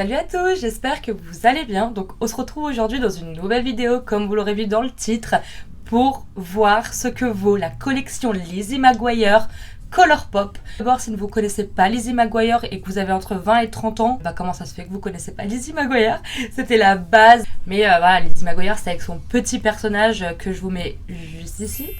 Salut à tous, j'espère que vous allez bien. Donc on se retrouve aujourd'hui dans une nouvelle vidéo, comme vous l'aurez vu dans le titre, pour voir ce que vaut la collection Lizzie McGuire Colourpop. D'abord, si vous ne connaissez pas Lizzie McGuire et que vous avez entre 20 et 30 ans, bah comment ça se fait que vous connaissez pas Lizzie McGuire? C'était la base. Mais voilà, Lizzie McGuire, c'est avec son petit personnage que je vous mets juste ici.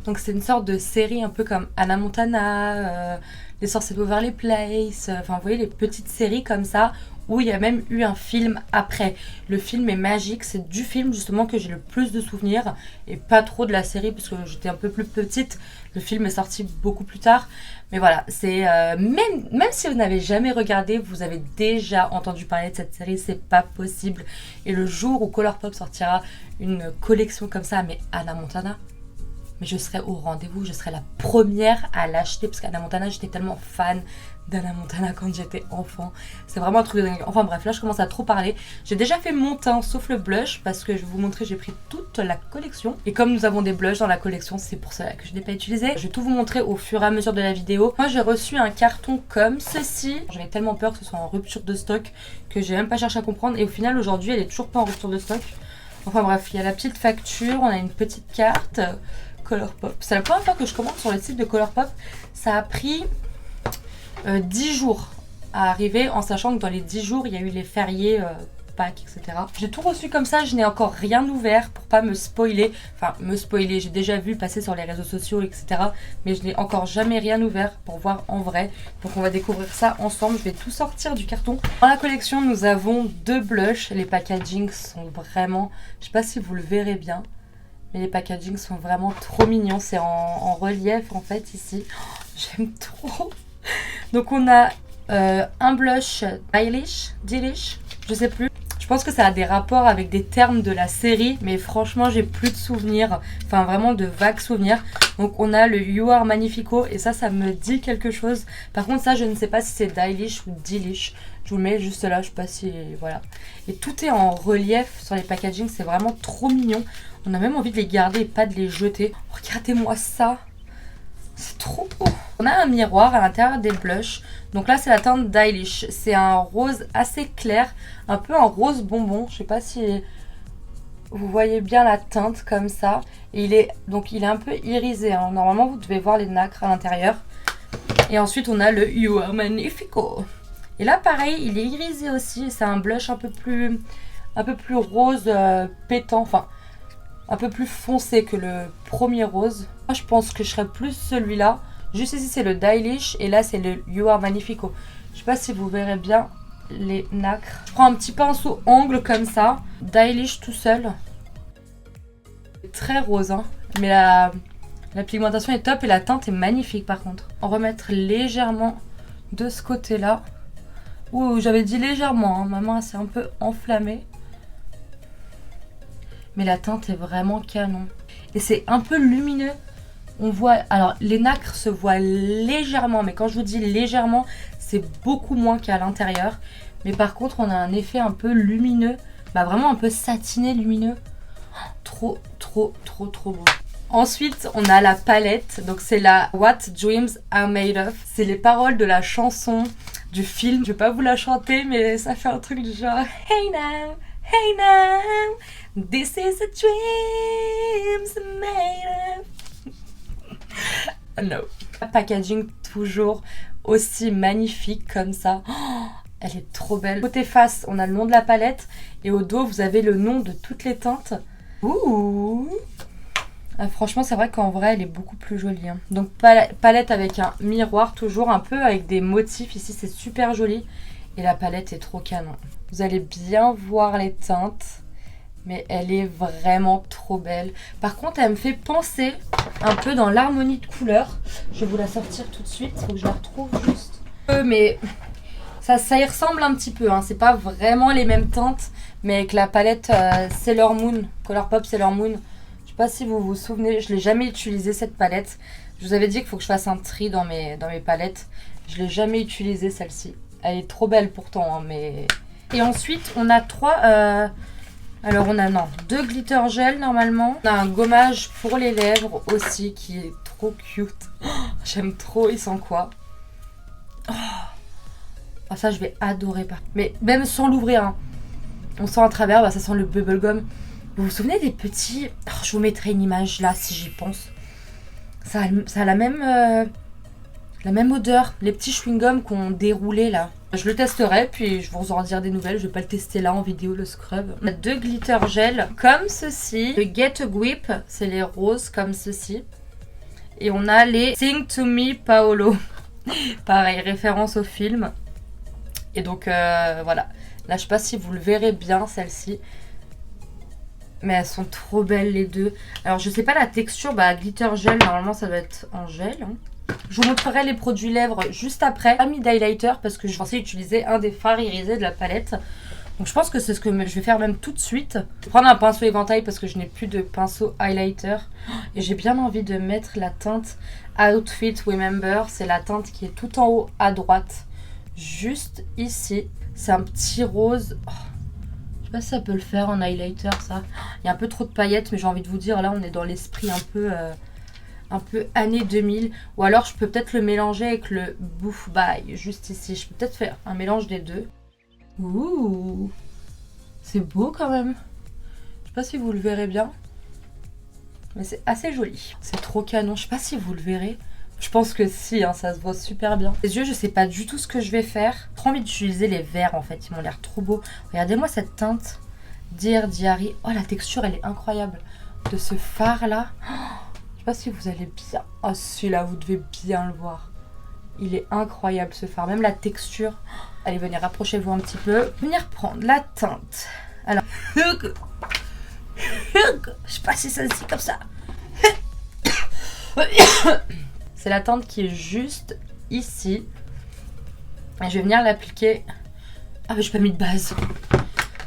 Donc c'est une sorte de série un peu comme Hannah Montana, Les Sorciers de Waverly Place, enfin vous voyez les petites séries comme ça où il y a même eu un film après. Le film est magique, c'est du film justement que j'ai le plus de souvenirs et pas trop de la série parce que j'étais un peu plus petite. Le film est sorti beaucoup plus tard. Mais voilà, c'est même si vous n'avez jamais regardé, vous avez déjà entendu parler de cette série, c'est pas possible. Et le jour où Colourpop sortira une collection comme ça, mais Hannah Montana, mais je serai au rendez-vous, je serai la première à l'acheter parce qu'Hannah Montana, j'étais tellement fan d'Hannah Montana quand j'étais enfant. C'est vraiment un truc de dingue. Enfin bref, là je commence à trop parler. J'ai déjà fait mon teint sauf le blush parce que je vais vous montrer, j'ai pris toute la collection. Et comme nous avons des blushs dans la collection, c'est pour cela que je n'ai pas utilisé. Je vais tout vous montrer au fur et à mesure de la vidéo. Moi j'ai reçu un carton comme ceci. J'avais tellement peur que ce soit en rupture de stock que j'ai même pas cherché à comprendre. Et au final aujourd'hui elle est toujours pas en rupture de stock. Enfin bref, il y a la petite facture, on a une petite carte. Colourpop. C'est la première fois que je commande sur le site de Colourpop. Ça a pris 10 jours à arriver en sachant que dans les 10 jours, il y a eu les fériés, Pâques, etc. J'ai tout reçu comme ça, je n'ai encore rien ouvert pour pas me spoiler. Enfin, me spoiler, j'ai déjà vu passer sur les réseaux sociaux, etc. Mais je n'ai encore jamais rien ouvert pour voir en vrai. Donc on va découvrir ça ensemble. Je vais tout sortir du carton. Dans la collection, nous avons 2 blushs. Les packagings sont vraiment... Je sais pas si vous le verrez bien. Mais les packagings sont vraiment trop mignons. C'est en relief en fait ici. Oh, j'aime trop. Donc on a un blush Delish, je sais plus. Je pense que ça a des rapports avec des termes de la série. Mais franchement j'ai plus de souvenirs. Enfin vraiment de vagues souvenirs. Donc on a le You Are Magnifico. Et ça me dit quelque chose. Par contre ça je ne sais pas si c'est Delish ou Delish. Je vous le mets juste là, je sais pas si... Voilà. Et tout est en relief sur les packagings. C'est vraiment trop mignon. On a même envie de les garder et pas de les jeter. Regardez-moi ça. C'est trop beau. On a un miroir à l'intérieur des blushs. Donc là, c'est la teinte Delish. C'est un rose assez clair. Un peu un rose bonbon. Je sais pas si vous voyez bien la teinte comme ça. Et il est un peu irisé. Hein. Normalement, vous devez voir les nacres à l'intérieur. Et ensuite, on a le You Are Magnifico. Et là, pareil, il est irisé aussi. C'est un blush un peu plus rose pétant. Enfin... un peu plus foncé que le premier rose. Moi, je pense que je serais plus celui-là. Juste ici, c'est le Delish. Et là, c'est le You Are Magnifico. Je sais pas si vous verrez bien les nacres. Je prends un petit pinceau angle comme ça. Delish tout seul. Très rose, hein. Mais la pigmentation est top et la teinte est magnifique par contre. On va remettre légèrement de ce côté-là. Ouh, j'avais dit légèrement. Hein. Ma main s'est un peu enflammée. Mais la teinte est vraiment canon. Et c'est un peu lumineux. On voit... Alors, les nacres se voient légèrement. Mais quand je vous dis légèrement, c'est beaucoup moins qu'à l'intérieur. Mais par contre, on a un effet un peu lumineux. Bah, vraiment un peu satiné, lumineux. Trop beau. Ensuite, on a la palette. Donc, c'est la What Dreams Are Made Of. C'est les paroles de la chanson du film. Je vais pas vous la chanter, mais ça fait un truc du genre... Hey now, hey now, this is a dream made of... No. Packaging toujours aussi magnifique comme ça. Oh, elle est trop belle. Côté face, on a le nom de la palette. Et au dos, vous avez le nom de toutes les teintes. Ouh. Ah, franchement, c'est vrai qu'en vrai, elle est beaucoup plus jolie. Hein. Donc, palette avec un miroir, toujours un peu avec des motifs. Ici, c'est super joli. Et la palette est trop canon. Vous allez bien voir les teintes. Mais elle est vraiment trop belle. Par contre, elle me fait penser un peu dans l'harmonie de couleurs. Je vais vous la sortir tout de suite. Il faut que je la retrouve juste. Mais ça y ressemble un petit peu. Hein. C'est pas vraiment les mêmes teintes. Mais avec la palette Sailor Moon. Colourpop Sailor Moon. Je sais pas si vous vous souvenez. Je l'ai jamais utilisé cette palette. Je vous avais dit qu'il faut que je fasse un tri dans mes palettes. Je l'ai jamais utilisée celle-ci. Elle est trop belle pourtant. Hein, mais... Et ensuite, on a alors on a 2 glitter gel normalement. On a un gommage pour les lèvres aussi qui est trop cute. Oh, j'aime trop, il sent quoi? Oh, Oh, ça, je vais adorer. Mais même sans l'ouvrir, hein, on sent à travers, bah, ça sent le bubblegum. Vous vous souvenez des petits... Oh, je vous mettrai une image là, si j'y pense. Ça a la même odeur. Les petits chewing-gums qu'on déroulait là. Je le testerai, puis je vous en dire des nouvelles. Je vais pas le tester là en vidéo, le scrub. On a 2 glitter gel comme ceci. Le Get a Grip, c'est les roses comme ceci. Et on a les Sing to Me Paolo. Pareil, référence au film. Et donc voilà. Là, je sais pas si vous le verrez bien, celle-ci. Mais elles sont trop belles les deux. Alors, je sais pas la texture. Bah, glitter gel, normalement, ça doit être en gel. Hein. Je vous montrerai les produits lèvres juste après. Pas mis d'highlighter parce que je pensais utiliser un des fards irisés de la palette. Donc, je pense que c'est ce que je vais faire même tout de suite. Je vais prendre un pinceau éventail parce que je n'ai plus de pinceau highlighter. Et j'ai bien envie de mettre la teinte Outfit Remember. C'est la teinte qui est tout en haut à droite. Juste ici. C'est un petit rose. Oh. Je sais pas si ça peut le faire en highlighter, ça. Il y a un peu trop de paillettes, mais j'ai envie de vous dire, là, on est dans l'esprit un peu années 2000. Ou alors, je peux peut-être le mélanger avec le Boof By, juste ici. Je peux peut-être faire un mélange des deux. Ouh, c'est beau quand même. Je sais pas si vous le verrez bien. Mais c'est assez joli. C'est trop canon. Je sais pas si vous le verrez. Je pense que si, hein, ça se voit super bien. Les yeux, je sais pas du tout ce que je vais faire. J'ai trop envie d'utiliser les verts en fait, ils m'ont l'air trop beaux. Regardez-moi cette teinte Dear Diary. Oh, la texture, elle est incroyable. De ce fard là. Oh, je sais pas si vous allez bien. Oh, celui-là, vous devez bien le voir. Il est incroyable ce fard. Même la texture. Allez, venez, rapprochez-vous un petit peu. Venir prendre la teinte. Alors, je sais pas si celle-ci comme ça. C'est la teinte qui est juste ici. Et je vais venir l'appliquer. Ah mais j'ai pas mis de base.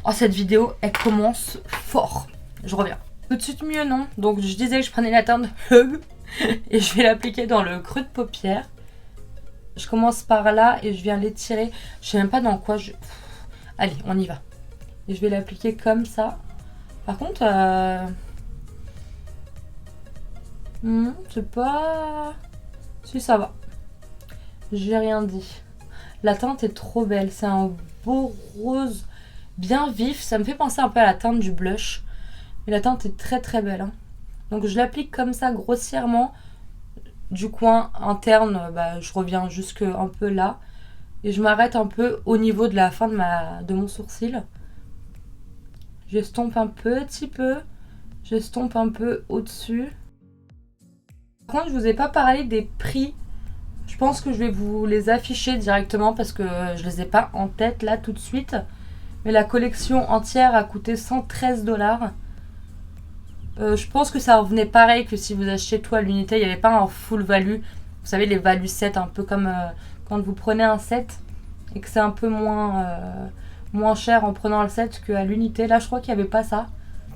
Oh, cette vidéo, elle commence fort. Je reviens. Tout de suite mieux, non? Donc je disais que je prenais la teinte et je vais l'appliquer dans le creux de paupière. Je commence par là et je viens l'étirer. Je sais même pas dans quoi je... Allez, on y va. Et je vais l'appliquer comme ça. Par contre, c'est pas... Si, ça va. J'ai rien dit. La teinte est trop belle. C'est un beau rose bien vif. Ça me fait penser un peu à la teinte du blush. Mais la teinte est très très belle. Hein. Donc je l'applique comme ça grossièrement. Du coin interne, bah, je reviens jusque un peu là. Et je m'arrête un peu au niveau de la fin de mon sourcil. J'estompe un petit peu. J'estompe un peu au-dessus. Par contre, je vous ai pas parlé des prix. Je pense que je vais vous les afficher directement parce que je les ai pas en tête là tout de suite. Mais la collection entière a coûté 113 $. Je pense que ça revenait pareil que si vous achetiez tout à l'unité. Il n'y avait pas un full value. Vous savez, les value sets, un peu comme quand vous prenez un set et que c'est un peu moins cher en prenant le set qu'à l'unité. Là, je crois qu'il n'y avait pas ça.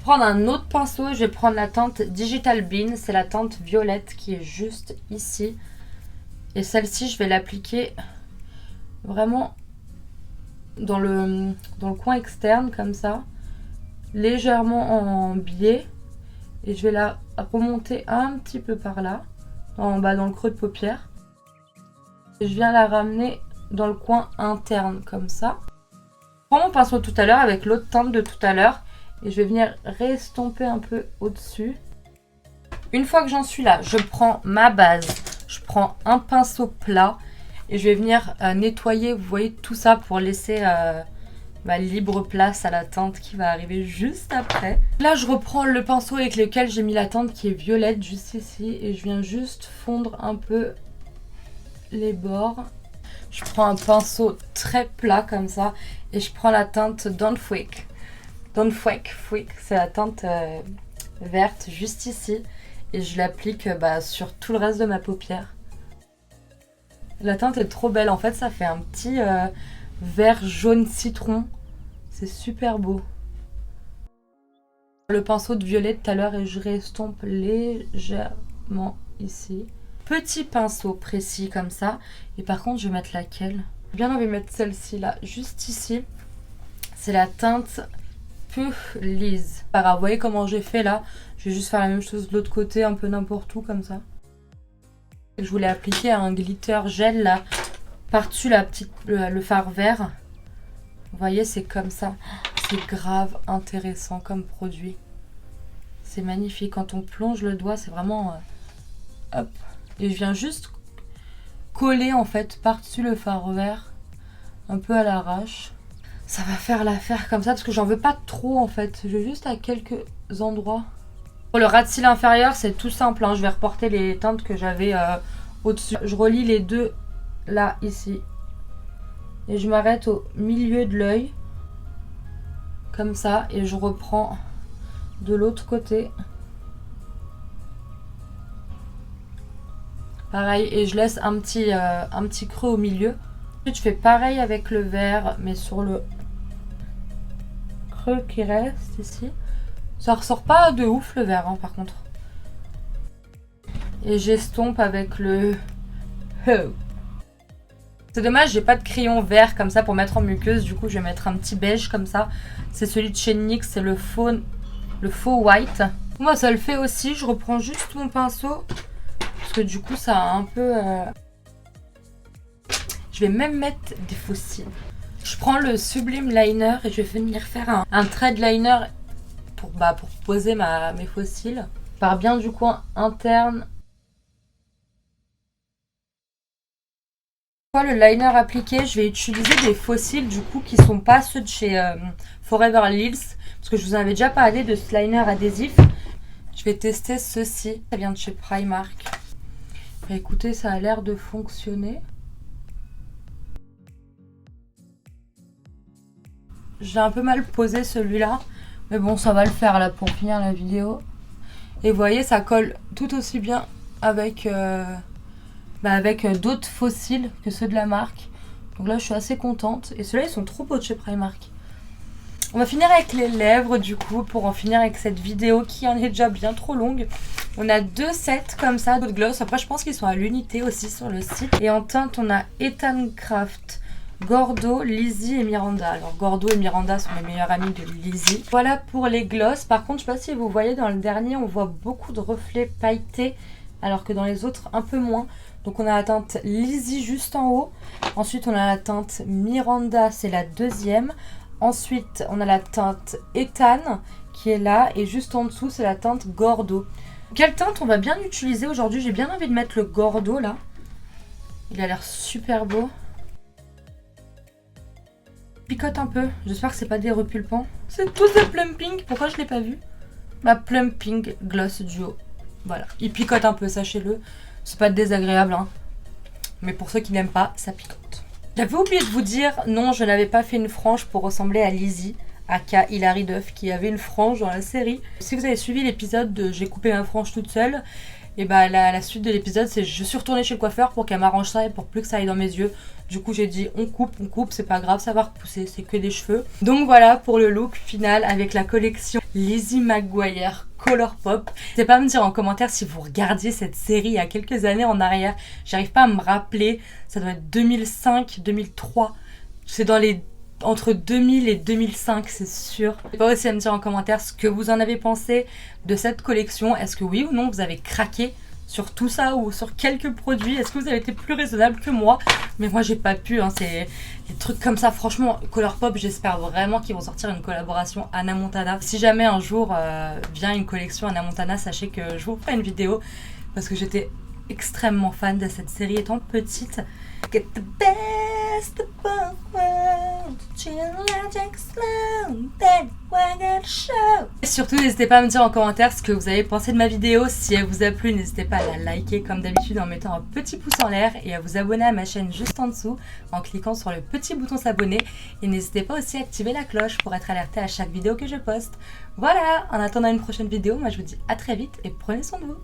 Prendre un autre pinceau, je vais prendre la teinte Digital Bean, c'est la teinte violette qui est juste ici. Et celle-ci, je vais l'appliquer vraiment dans le coin externe, comme ça, légèrement en biais. Et je vais la remonter un petit peu par là, en bas dans le creux de paupière. Et je viens la ramener dans le coin interne, comme ça. Je prends mon pinceau tout à l'heure avec l'autre teinte de tout à l'heure. Et je vais venir restomper un peu au-dessus. Une fois que j'en suis là, je prends ma base. Je prends un pinceau plat. Et je vais venir nettoyer, vous voyez, tout ça pour laisser libre place à la teinte qui va arriver juste après. Là, je reprends le pinceau avec lequel j'ai mis la teinte qui est violette juste ici. Et je viens juste fondre un peu les bords. Je prends un pinceau très plat comme ça. Et je prends la teinte Don't Freak. Don't Freak, c'est la teinte verte juste ici. Et je l'applique sur tout le reste de ma paupière. La teinte est trop belle. En fait, ça fait un petit vert jaune citron. C'est super beau. Le pinceau de violet tout à l'heure et je restompe légèrement ici. Petit pinceau précis comme ça. Et par contre, je vais mettre laquelle? J'ai bien envie de mettre celle-ci là, juste ici. C'est la teinte Lise. Pas grave, vous voyez comment j'ai fait là. Je vais juste faire la même chose de l'autre côté, un peu n'importe où comme ça. Je voulais appliquer un glitter gel là Par-dessus le fard vert. Vous voyez, c'est comme ça. C'est grave intéressant comme produit. C'est magnifique. Quand on plonge le doigt, c'est vraiment... hop. Et je viens juste coller en fait par-dessus le fard vert. Un peu à l'arrache. Ça va faire l'affaire comme ça parce que j'en veux pas trop en fait. Je veux juste à quelques endroits. Pour le ras de cils inférieur, c'est tout simple. Hein. Je vais reporter les teintes que j'avais au-dessus. Je relie les deux là, ici. Et je m'arrête au milieu de l'œil. Comme ça. Et je reprends de l'autre côté. Pareil. Et je laisse un petit creux au milieu. Ensuite, je fais pareil avec le vert, mais sur le creux qui reste ici. Ça ressort pas de ouf le vert, hein, par contre. Et j'estompe avec le... Oh. C'est dommage, j'ai pas de crayon vert comme ça pour mettre en muqueuse. Du coup, je vais mettre un petit beige comme ça. C'est celui de chez NYX, c'est le faux white. Moi, ça le fait aussi. Je reprends juste mon pinceau. Parce que du coup, ça a un peu... Je vais même mettre des faux cils. Je prends le Sublime Liner et je vais venir faire un thread liner pour poser mes faux cils. Je pars bien du coin interne. Une fois le liner appliqué, je vais utiliser des faux cils du coup qui sont pas ceux de chez Forever Lils. Parce que je vous en avais déjà parlé de ce liner adhésif. Je vais tester ceci. Ça vient de chez Primark. Et écoutez, ça a l'air de fonctionner. J'ai un peu mal posé celui-là. Mais bon, ça va le faire là pour finir la vidéo. Et vous voyez, ça colle tout aussi bien avec, d'autres faux cils que ceux de la marque. Donc là, je suis assez contente. Et ceux-là, ils sont trop beaux de chez Primark. On va finir avec les lèvres du coup, pour en finir avec cette vidéo qui en est déjà bien trop longue. On a 2 sets comme ça de gloss. Après, je pense qu'ils sont à l'unité aussi sur le site. Et en teinte, on a Ethan Craft, Gordo, Lizzie et Miranda. Alors Gordo et Miranda sont les meilleurs amis de Lizzie. Voilà pour les gloss. Par contre, je sais pas si vous voyez dans le dernier, on voit beaucoup de reflets pailletés, alors que dans les autres, un peu moins. Donc on a la teinte Lizzie juste en haut. Ensuite, on a la teinte Miranda, c'est la deuxième. Ensuite, on a la teinte Ethan qui est là. Et juste en dessous, c'est la teinte Gordo. Quelle teinte on va bien utiliser aujourd'hui? J'ai bien envie de mettre le Gordo là. Il a l'air super beau. Picote un peu. J'espère que c'est pas des repulpants. C'est tous des Plumping. Pourquoi je l'ai pas vu? Ma Plumping Gloss Duo. Voilà. Il picote un peu, sachez-le. C'est pas désagréable, hein. Mais pour ceux qui n'aiment pas, ça picote. J'avais oublié de vous dire, non, je n'avais pas fait une frange pour ressembler à Lizzie, aka Hilary Duff, qui avait une frange dans la série. Si vous avez suivi l'épisode de J'ai coupé ma frange toute seule, et bah la suite de l'épisode, c'est je suis retournée chez le coiffeur pour qu'elle m'arrange ça et pour plus que ça aille dans mes yeux. Du coup, j'ai dit on coupe, c'est pas grave, ça va repousser, c'est que des cheveux. Donc voilà pour le look final avec la collection Lizzie McGuire Colourpop. N'hésitez pas à me dire en commentaire si vous regardiez cette série il y a quelques années en arrière. J'arrive pas à me rappeler, ça doit être 2005, 2003. C'est dans les... entre 2000 et 2005, c'est sûr. N'hésitez pas aussi à me dire en commentaire ce que vous en avez pensé de cette collection. Est-ce que oui ou non vous avez craqué sur tout ça ou sur quelques produits? Est-ce que vous avez été plus raisonnable que moi? Mais moi j'ai pas pu, hein. C'est des trucs comme ça. Franchement, Colourpop, j'espère vraiment qu'ils vont sortir une collaboration Hannah Montana. Si jamais un jour vient une collection Hannah Montana, sachez que je vous ferai une vidéo parce que j'étais extrêmement fan de cette série étant petite. Get the best of both worlds, chill and take slow, then we're gonna show. Et surtout, n'hésitez pas à me dire en commentaire ce que vous avez pensé de ma vidéo. Si elle vous a plu, n'hésitez pas à la liker comme d'habitude en mettant un petit pouce en l'air et à vous abonner à ma chaîne juste en dessous en cliquant sur le petit bouton s'abonner. Et n'hésitez pas aussi à activer la cloche pour être alerté à chaque vidéo que je poste. Voilà, en attendant une prochaine vidéo, moi je vous dis à très vite et prenez soin de vous.